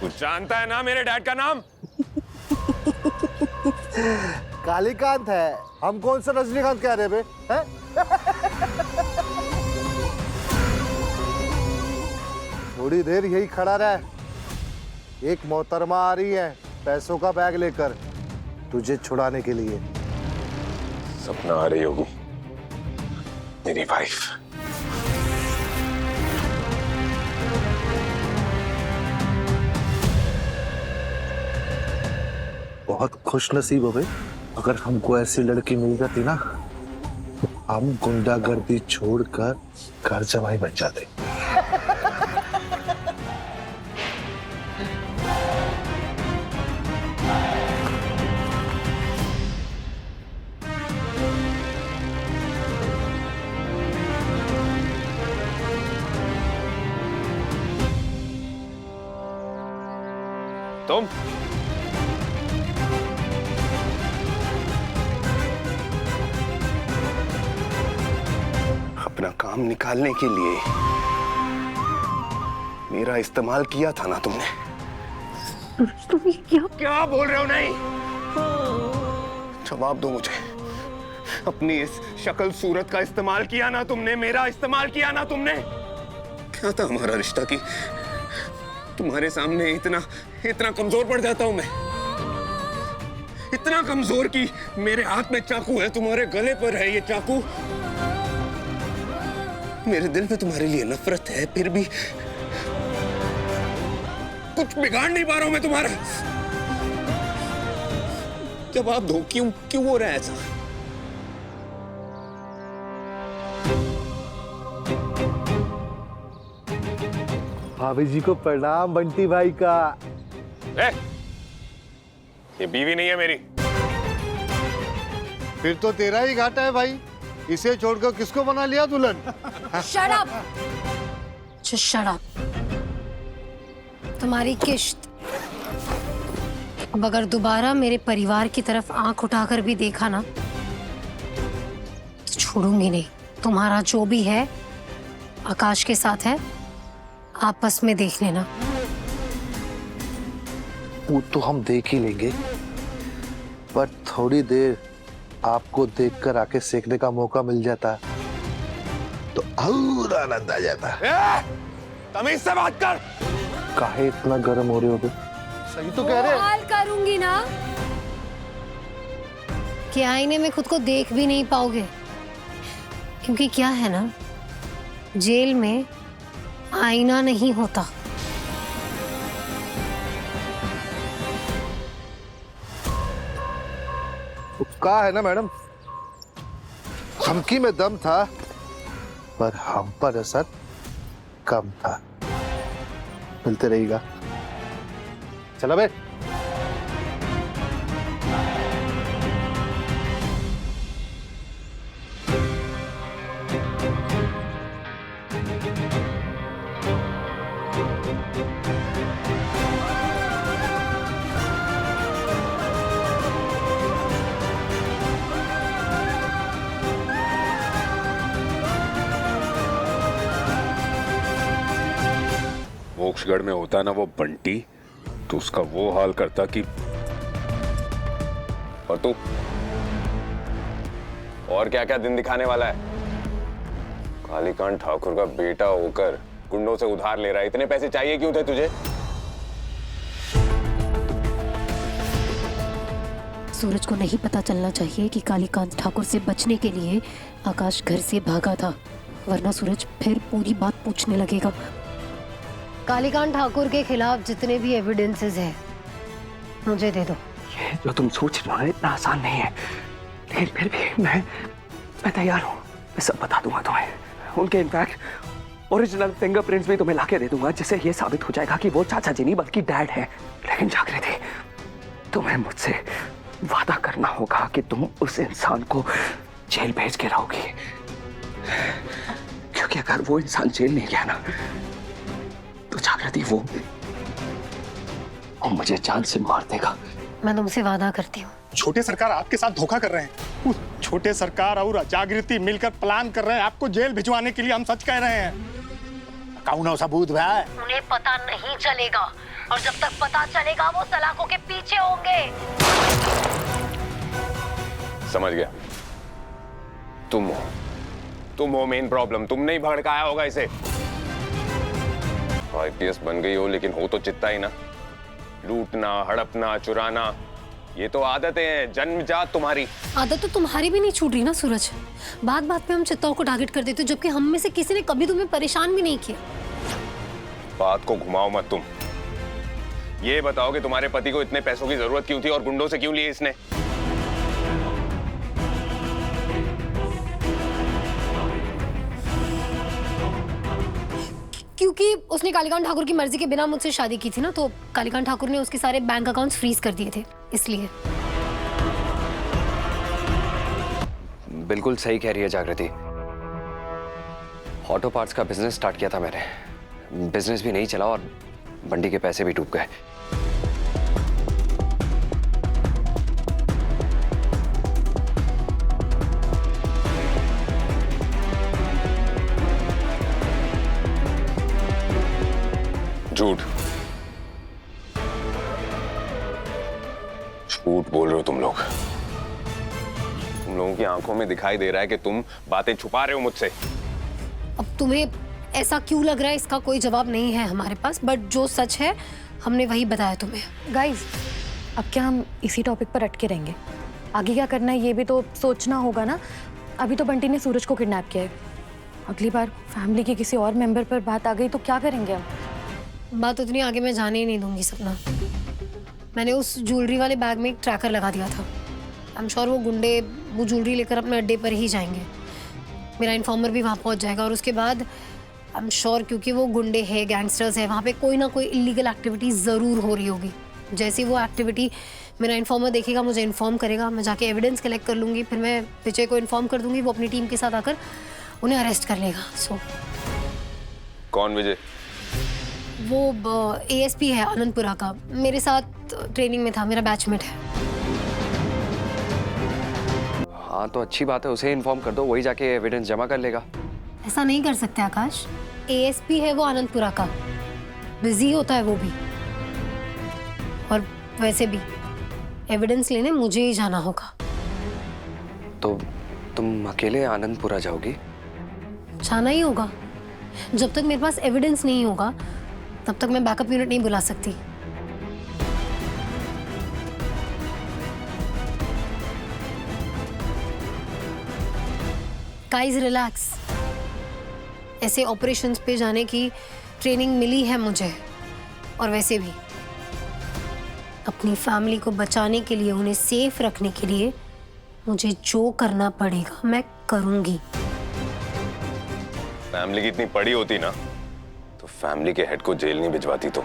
तू जानता है ना मेरे डैड का नाम? कालीकांत है। हम कौन सा रजनीकांत कह रहे बे? हैं? थोड़ी देर यही खड़ा रह। एक मोहतरमा आ रही है पैसों का बैग लेकर तुझे छुड़ाने के लिए। सपना आ रही होगी मेरी वाइफ। बहुत खुश नसीब हो बे। अगर हमको ऐसी लड़की मिल जाती ना, हम गुंडागर्दी छोड़कर घर जमाई बन जाते। तुम अपना काम निकालने के लिए मेरा इस्तेमाल किया था ना तुमने। तुम ये क्या बोल रहे हो? नहीं, जवाब दो मुझे। अपनी इस शक्ल सूरत का इस्तेमाल किया ना तुमने, मेरा इस्तेमाल किया ना तुमने। क्या था हमारा रिश्ता की तुम्हारे सामने इतना कमजोर पड़ जाता हूं मैं? इतना कमजोर कि मेरे हाथ में चाकू है, तुम्हारे गले पर है ये चाकू। मेरे दिल में तुम्हारे लिए नफरत है, फिर भी कुछ बिगाड़ नहीं पा रहा हूं मैं तुम्हारा। जवाब दो, क्यों हो रहा है ऐसा? भाभी जी को प्रणाम बंटी भाई का। ये बीवी नहीं है मेरी। फिर तो तेरा ही घाटा है भाई। इसे छोड़कर किसको बना लिया दुल्हन? Shut up. Shut up. तुम्हारी किश्त। अब अगर दोबारा मेरे परिवार की तरफ आंख उठाकर भी देखा ना तो छोड़ूंगी नहीं। तुम्हारा जो भी है आकाश के साथ है, आपस में देख लेना। वो तो हम देख ही लेंगे, पर थोड़ी देर आपको देखकर आके सेकने का मौका मिल जाता तो और आनंद आ जाता। तमीज से बात कर। काहे इतना गर्म हो रहे हो? सही तो कह रहे हैं। हाल करूंगी ना कि आईने में खुद को देख भी नहीं पाओगे, क्योंकि क्या है ना, जेल में आईना नहीं होता। कहा है ना मैडम, धमकी में दम था पर हम पर असर कम था। मिलते रहेगा। चला बे। मोक्षगढ़ में होता ना वो बंटी, तो उसका वो हाल करता कि। और तू और क्या क्या दिन दिखाने वाला है? कालीकांत ठाकुर का बेटा होकर गुंडों से उधार ले रहा है। इतने पैसे चाहिए क्यों थे तुझे? सूरज को नहीं पता चलना चाहिए कि कालीकांत ठाकुर से बचने के लिए आकाश घर से भागा था, वरना सूरज फिर पूरी बात पूछने लगेगा। कालीकांत ठाकुर के खिलाफ जितने भी एविडेंसेस हैं मुझे दे दो। ये जो तुम सोच रहे हो इतना आसान नहीं है, लेकिन फिर भी मैं तैयार हूँ। मैं सब बता दूंगा तुम्हें। उनके इनफैक्ट ओरिजिनल फिंगरप्रिंट्स भी तुम्हें लाके दे दूंगा, जिससे ये साबित हो जाएगा कि वो चाचा जी नहीं बल्कि डैड है। लेकिन जागृति, तुम्हें मुझसे वादा करना होगा कि तुम उस इंसान को जेल भेज के रहोगी, क्योंकि अगर वो इंसान जेल नहीं गया ना तो जागृति वो मुझे जान से मार देगा। मैं तुमसे वादा करती हूँ। छोटे सरकार आपके साथ धोखा कर रहे हैं। छोटे सरकार और जागृति मिलकर प्लान कर रहे हैं आपको जेल भिजवाने के लिए। हम सच कह रहे हैं। कौन सबूत है? उन्हें पता नहीं चलेगा। और जब तक पता चलेगा वो सलाखों के पीछे होंगे। समझ गया। तुम हो मेन प्रॉब्लम। तुमने ही भड़काया होगा इसे। आईपीएस बन गई हो लेकिन हो तो चित्ता ही ना। लूटना, हड़पना, चुराना, ये तो आदतें हैं, जन्मजात तुम्हारी। आदत तो तुम्हारी भी नहीं छूट रही ना सूरज। बात बात पे हम चित्ताओं को टारगेट कर देते हो, जबकि हम में से किसी ने कभी तुम्हें परेशान भी नहीं किया। बात को घुमाओ मत तुम। ये बताओ कि तुम्हारे पति को इतने पैसों की जरूरत क्यों थी और गुंडों से क्यों लिए इसने? क्योंकि उसने कालीकांत ठाकुर की मर्जी के बिना मुझसे शादी की थी ना, तो कालीकांत ठाकुर ने उसके सारे बैंक अकाउंट्स फ्रीज कर दिए थे, इसलिए। बिल्कुल सही कह रही है जागृति। ऑटो पार्ट्स का बिजनेस स्टार्ट किया था मैंने। बिजनेस भी नहीं चला और बंडी के पैसे भी डूब गए। झूठ झूठ बोल रहे हो तुम लोग। तुम लोगों की आंखों में दिखाई दे रहा है कि तुम बातें छुपा रहे हो मुझसे। अब तुम्हें ऐसा क्यों लग रहा है, इसका कोई जवाब नहीं है हमारे पास, बट जो सच है हमने वही बताया तुम्हें। गाइस, अब क्या हम इसी टॉपिक पर अटके रहेंगे? आगे क्या करना है ये भी तो सोचना होगा ना। अभी तो बंटी ने सूरज को किडनैप किया है, अगली बार फैमिली के किसी और मेंबर पर बात आ गई तो क्या करेंगे हम? बात उतनी आगे मैं जाने ही नहीं दूंगी सपना। मैंने उस ज्वेलरी वाले बैग में एक ट्रैकर लगा दिया था। आई एम श्योर वो गुंडे वो ज्वेलरी लेकर अपने अड्डे पर ही जाएंगे। मेरा इन्फॉर्मर भी वहाँ पहुँच जाएगा और उसके बाद आई एम श्योर, क्योंकि वो गुंडे हैं, गैंगस्टर्स हैं, वहाँ पे कोई ना कोई इलीगल एक्टिविटी ज़रूर हो रही होगी। जैसे वो एक्टिविटी मेरा इन्फॉर्मर देखेगा, मुझे इन्फॉर्म करेगा, मैं जाके एविडेंस कलेक्ट कर लूँगी, फिर मैं विजय को इन्फॉर्म कर दूँगी, वो अपनी टीम के साथ आकर उन्हें अरेस्ट कर लेगा। सो कौन विजय? वो एएसपी है आनंदपुरा का, मेरे साथ ट्रेनिंग में था, मेरा बैचमेट है। हाँ तो अच्छी बात है, उसे इन्फॉर्म कर दो, वही जाके एविडेंस जमा कर लेगा। ऐसा नहीं कर सकते आकाश, एएसपी है वो आनंदपुरा का, बिजी होता है वो भी। और वैसे भी एविडेंस लेने मुझे ही जाना होगा। तो तुम अकेले आनंदपुरा जाओगी? जाना ही होगा। जब तक मेरे पास एविडेंस नहीं होगा तब तक मैं बैकअप यूनिट नहीं बुला सकती। Guys relax. ऐसे ऑपरेशंस पे जाने की ट्रेनिंग मिली है मुझे, और वैसे भी अपनी फैमिली को बचाने के लिए, उन्हें सेफ रखने के लिए मुझे जो करना पड़ेगा मैं करूंगी। फैमिली की इतनी पड़ी होती ना तो फैमिली के हेड को जेल नहीं भिजवाती तुम।